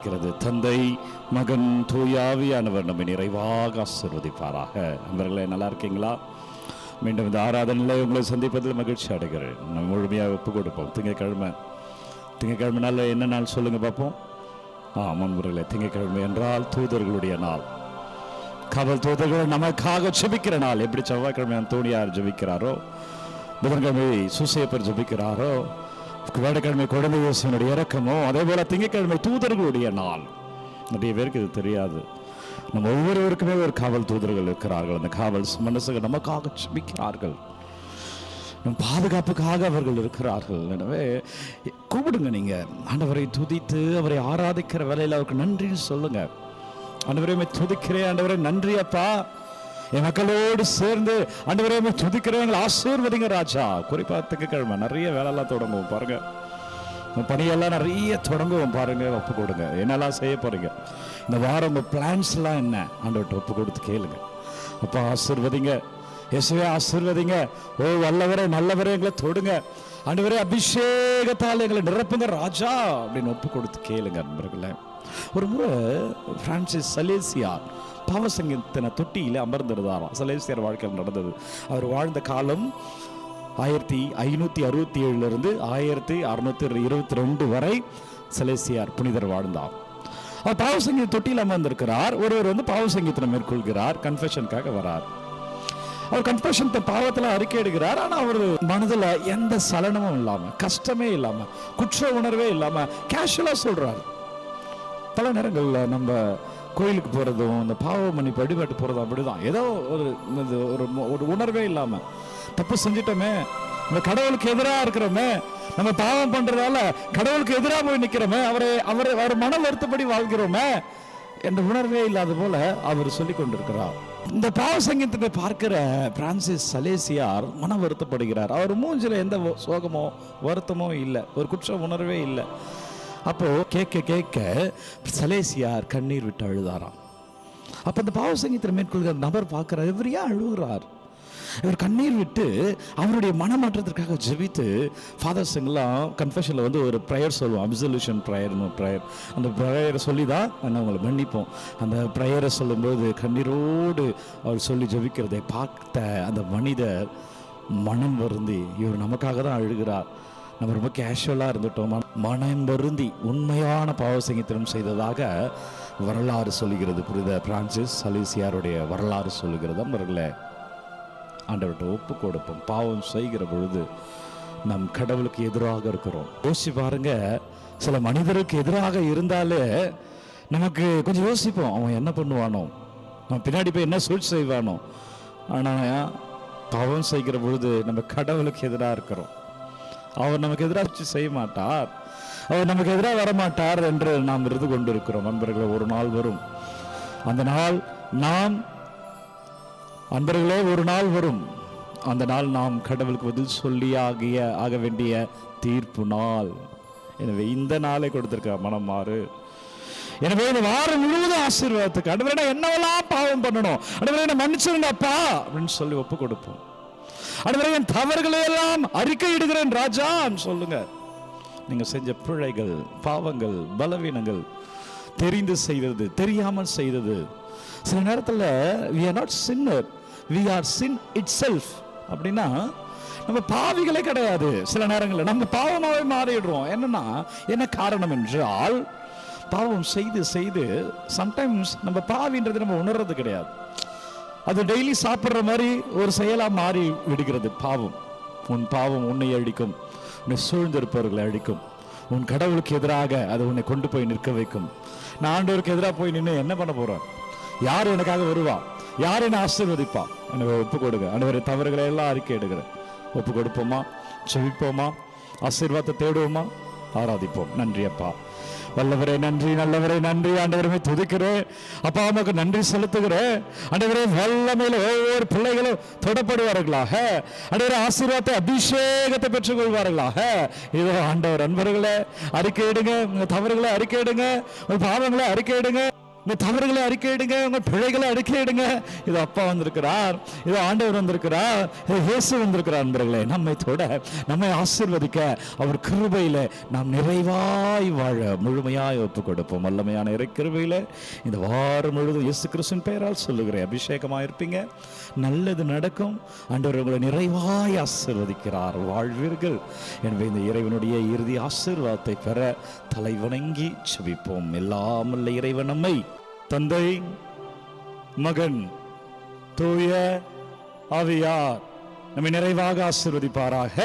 தந்தை, மகன், தூயாவியானவர் நம்மை நிறைவாக ஆசீர்வதிப்பாராக. நண்பர்களே, நல்லா இருக்கீங்களா? மீண்டும் இந்த ஆராதனையில் உங்களை சந்திப்பதில் மகிழ்ச்சி அடைகிறேன். நம்ம முழுமையாக ஒப்பு கொடுப்போம். திங்கக்கிழமை நாள் என்ன நாள் சொல்லுங்க பார்ப்போம். நண்பர்களே, திங்கக்கிழமை என்றால் தூதர்களுடைய நாள். காவல் தூதர்கள் நமக்காக ஜெபிக்கிற நாள். எப்படி செவ்வாய்க்கிழமை அந்தோனியார் ஜெபிக்கிறாரோ, புதன்கிழமை சூசையப்பர் ஜெபிக்கிறாரோ, வேடக்கிழமை குழந்தை இயேசுவினுடைய இரக்கமோ, அதே போல திங்கட்கிழமை தூதர்களுடைய நாள். நிறைய பேருக்கு இது தெரியாது. நம்ம ஒவ்வொருவருக்குமே ஒரு காவல் தூதர்கள் இருக்கிறார்கள். அந்த காவல் மனசுக்கு நமக்காக ஜெபிக்கிறார்கள், நம் பாதுகாப்புக்காக அவர்கள் இருக்கிறார்கள். எனவே கூப்பிடுங்க, நீங்க ஆண்டவரை துதித்து அவரை ஆராதிக்கிற வேலையில் அவருக்கு நன்றின்னு சொல்லுங்க. ஆண்டவரை துதிக்கிறேன், ஆண்டவரை நன்றி அப்பா, என் மக்களோடு சேர்ந்து ஆண்டவரே துதிக்கிறவங்களை ஆசீர்வதிங்க ராஜா. குறிப்பா திங்கட்கிழமை நிறைய வேலையெல்லாம் தொடங்குவோம் பாருங்க, பணியெல்லாம் நிறைய தொடங்குவோம் பாருங்க. ஒப்பு கொடுங்க, என்னெல்லாம் செய்ய போறீங்க இந்த வாரம், உங்க பிளான்ஸ் எல்லாம் என்ன ஆண்டவர்கிட்ட ஒப்பு கொடுத்து கேளுங்க. அப்பா ஆசீர்வதிங்க, இயேசுவே ஆசீர்வதிங்க, ஓ வல்லவரே நல்லவரே எங்களை தொடுங்க, ஆண்டவரே அபிஷேகத்தால் எங்களை நிரப்புங்க ராஜா அப்படின்னு ஒப்பு கொடுத்து கேளுங்க. நண்பர்களே, ஒரு முறை பிரான்சிஸ் சலேசியார் பாவசங்கத்தின தொட்டியில் அமர்ந்திருந்தாராம். சலேசியார் வாழ்க்கையில் நடந்தது. அவர் வாழ்ந்த காலம் 1567 1622 வரை சலேசியார் புனிதர் வாழ்ந்தார். அவர் பாவசங்கி தொட்டியில் அமர்ந்திருக்கிறார். ஒருவர் பாவசங்கத்தினை மேற்கொள்கிறார், கன்ஃபெஷனுக்காக வரார். அவர் கன்ஃபெஷன் பாவத்தில் அறிக்கையிடுகிறார். ஆனால் அவர் மனதில் எந்த சலனமும் இல்லாம, கஷ்டமே இல்லாம, குற்ற உணர்வே இல்லாம கேஷுவலா சொல்றார். பல நேரங்களில் நம்ம கோயிலுக்கு போகிறதும் இந்த பாவ மன்னிப்பு வழிபாட்டு போகிறதும் அப்படிதான். ஏதோ ஒரு உணர்வே இல்லாமல், தப்பு செஞ்சிட்டோமே, நம்ம கடவுளுக்கு எதிராக இருக்கிறோமே, நம்ம பாவம் பண்றதால கடவுளுக்கு எதிராக போய் நிற்கிறோமே, அவர் மன வருத்தப்படி வாழ்கிறோமே என்ற உணர்வே இல்லாத போல அவர் சொல்லி கொண்டிருக்கிறார். இந்த பாவ சங்கீதத்தை பார்க்கிற பிரான்சிஸ் சலேசியார் மன வருத்தப்படுகிறார். அவர் மூஞ்சில எந்த சோகமோ வருத்தமோ இல்லை, ஒரு குற்ற உணர்வே இல்லை. அப்போ கேட்க சலேசியார் கண்ணீர் விட்டு அழுதாராம். அப்ப அந்த பாவ சங்கீதத்தை மேற்கொள்கிற நபர் பார்க்கிறார், இவர் ஏன் அழுகிறார்? இவர் கண்ணீர் விட்டு அவருடைய மனமாற்றத்திற்காக ஜெபித்து, ஃபாதர்ஸ் எல்லாம் கன்ஃபெஷனில் ஒரு ப்ரேயர் சொல்லுவோம், அப்சல்யூஷன் ப்ரேயர்னு ப்ரேயர். அந்த ப்ரேயரை சொல்லி தான் நான் உங்களை மன்னிப்போம். அந்த ப்ரேயரை சொல்லும்போது கண்ணீரோடு அவர் சொல்லி ஜெபிக்கிறதை பார்த்த அந்த மனிதர் மனம் வருந்தி, இவர் நமக்காக தான் அழுகிறார், நம்ம ரொம்ப கேஷுவலாக இருந்துட்டோம், மனம் வருந்தி உண்மையான பாவசங்கீதம் செய்ததாக வரலாறு சொல்லுகிறது. புரித பிரான்சிஸ் சலேசியாருடைய வரலாறு சொல்லுகிறது. அவர்களே, ஆண்டவர்கிட்ட ஒப்பு கொடுப்போம். பாவம் செய்கிற பொழுது நம் கடவுளுக்கு எதிராக இருக்கிறோம். யோசிச்சு பாருங்க, சில மனிதருக்கு எதிராக இருந்தாலே நமக்கு கொஞ்சம் யோசிப்போம், அவன் என்ன பண்ணுவானோ, அவன் பின்னாடி போய் என்ன சூழ்ச்சி செய்வானோ. ஆனால் பாவம் செய்கிற பொழுது நம்ம கடவுளுக்கு எதிராக இருக்கிறோம். அவர் நமக்கு எதிராக செய்ய மாட்டார், அவர் நமக்கு எதிராக வரமாட்டார் என்று நாம் இருந்து கொண்டிருக்கிறோம். நண்பர்களே, ஒரு நாள் வரும், அந்த நாள் நாம் அன்பர்களே ஒரு நாள் வரும், அந்த நாள் நாம் கடவுளுக்கு பதில் சொல்லி ஆக வேண்டிய தீர்ப்பு நாள். எனவே இந்த நாளை கொடுத்திருக்க மனம் மாறு. எனவே இந்த வாரம் முழுவதும் ஆசீர்வாதத்துக்கு ஆண்டவரே என்னவெல்லாம் பாவம் பண்ணணும், ஆண்டவரே என்ன மன்னிச்சிருங்க அப்பா அப்படின்னு சொல்லி ஒப்பு கொடுப்போம். ஆண்டவரே என் தவறுகளை எல்லாம் அறிக்கையிடுகிறேன் ராஜா சொல்லுங்க. நீங்க செஞ்ச பிழைகள், பாவங்கள், பலவீனங்கள், தெரிந்து செய்தது, தெரியாமல் செய்தது. சில நேரத்தில் we are not sinner, we are sin itself. அப்படின்னா நம்ம பாவிகளே கிடையாது. சில நேரங்களில் நம்ம பாவமாகவே மாறிடுறோம். என்ன காரணம் என்றால், பாவம் செய்து செய்து சம்டைம்ஸ் நம்ம பாவின்றது நம்ம உணர்றது கிடையாது. அது டெய்லி சாப்பிட்ற மாதிரி ஒரு செயலாக மாறி விடுகிறது பாவம். உன் பாவம் உன்னை அழிக்கும், உன்னை சூழ்ந்திருப்பவர்களை அழிக்கும், உன் கடவுளுக்கு எதிராக அதை உன்னை கொண்டு போய் நிற்க வைக்கும். நான் ஆண்டவருக்கு எதிராக போய் நின்று என்ன பண்ண போறேன்? யார் எனக்காக வருவா? யார் என்னை ஆசீர்வதிப்பா? எனக்கு ஒப்பு கொடுங்க. ஆண்டவரே தவறுகளை எல்லாம் அறிக்கை எடுக்கிறேன். ஒப்பு கொடுப்போமா, செவிப்போமா, ஆசீர்வாதத்தை தேடுவோமா, ஆராதிப்போம். நன்றி அப்பா, வல்லவரே நன்றி, நல்லவரே நன்றி. ஆண்டவரே துதிக்கிறேன் அப்பா, உமக்கு நன்றி செலுத்துகிறேன். ஆண்டவரே வல்லமையில ஒவ்வொரு பிள்ளைகளும் தொடப்படுவார்களாக, ஆண்டவரே ஆசீர்வாதத்தை அபிஷேகத்தை பெற்றுக் கொள்வார்களாக. இதோ ஆண்டவர், அன்பர்களே அறிக்கையிடுங்க, உங்க தவறுகளை அறிக்கையிடுங்க, உங்க பாவங்களை அறிக்கையிடுங்க. உங்க தவறுகளை அறிக்கையிடுங்க, உங்க பிழைகளை அறிக்கையிடுங்க. இது அப்பா வந்திருக்கிறார், இது ஆண்டவர் வந்திருக்கிறார், இது இயேசு வந்திருக்கிறார். நண்பர்களே, நம்மை தொட, நம்மை ஆசீர்வதிக்க, அவர் கிருபையில நாம் நிறைவாய் வாழ முழுமையாய் ஒப்பு கொடுப்போம். வல்லமையான இறை கிருபையில இந்த வாரம் முழுவதும் இயேசு கிறிஸ்துவின் பெயரால் சொல்லுகிறேன், அபிஷேகமாக இருப்பீங்க, நல்லது நடக்கும். ஆண்டவர் உங்களை நிறைவாய் ஆசீர்வதிக்கிறார், வாழ்வீர்கள். எனவே இந்த இறைவனுடைய இறுதி ஆசீர்வாதத்தை பெற தலை வணங்கி செபிப்போம். எல்லாம் வல்ல இறைவன் நம்மை தந்தை, மகன், தூய ஆவியார் நம்மை நிறைவாக ஆசீர்வதிப்பாராக.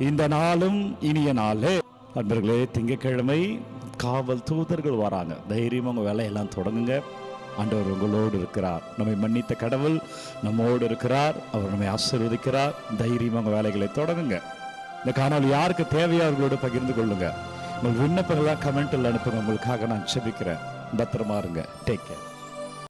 இந்த நாளும் இனிய நாளே. அன்பர்களே, திங்கட்கிழமை காவல் தூதர்கள் வராங்க. தைரியமாக உங்கள் வேலையெல்லாம் தொடங்குங்க. ஆண்டவர் உங்களோடு இருக்கிறார். நம்மை மன்னித்த கடவுள் நம்மோடு இருக்கிறார். அவர் நம்மை ஆசீர்வதிக்கிறார். தைரியமாக உங்கள் வேலைகளை தொடங்குங்க. இந்த காணொலி யாருக்கு தேவையோ அவர்களோடு பகிர்ந்து கொள்ளுங்க. உங்கள் விண்ணப்பங்கள்லாம் கமெண்ட்டில் அனுப்புங்க. உங்களுக்காக நான் செபிக்கிறேன். பத்திரமா இருங்க. Take care.